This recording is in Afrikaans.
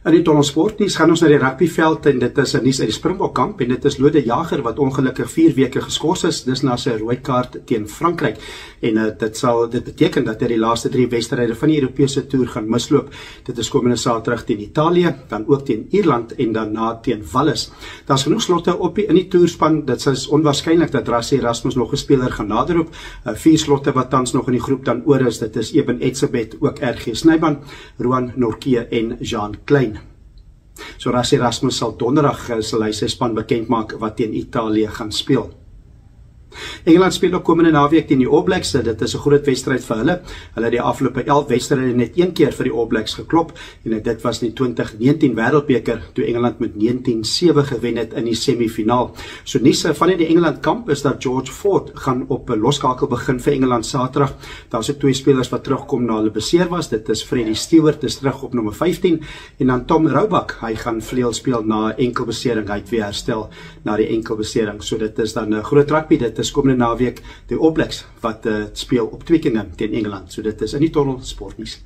In die Tonelsportnuus gaan ons na die rugbyveld en dit is 'n nuus uit die Springbokkamp en dit is Lode Jager wat ongelukkig 4 weke geskort is. Dis na sy rooi kaart teen Frankryk en dit beteken dat hy die laaste 3 wedstryde van die Europese toer gaan misloop. Dit is komende Saterdag teen Italië, dan ook teen Ierland en daarna teen Wallis. Daar's genoeg slotte op in die toerspan. Dit is onwaarskynlik dat Rassie Erasmus nog 'n speler gaan naderroep. 4 slotte wat tans nog in die groep dan oor is. Dit is Eben Etzebeth, ook RG Snyman, Roan Nortje en Jean Klein. So Rassie Erasmus sal donderdag sal hy sy span bekend maak wat teen Italië gaan speel. Engeland speel ook komende naweek teen die All Blacks. Dit is 'n groot wedstryd vir hulle. Hulle het die afgelope 11 wedstryde net 1 keer vir die All Blacks geklop en dit was in die 2019 Wêreldbeker toe Engeland met 19-7 gewen het in die semifinaal. So nuus van die Engeland kamp is dat George Ford gaan op 'n loskakel begin vir Engeland Saterdag. Daar's ook 2 spelers wat terugkom na hulle beseer was. Dit is Freddie Stewart, is terug op nommer 15 en dan Tom Roubach. Hy gaan vleuel speel na 'n enkelbesering. Hy het weer herstel na die enkelbesering. So dit is dan 'n groot rugby. Dit is komende naweek die All Blacks wat speel op Twickenham teen Engeland. So dit is in die Tonelsportnuus.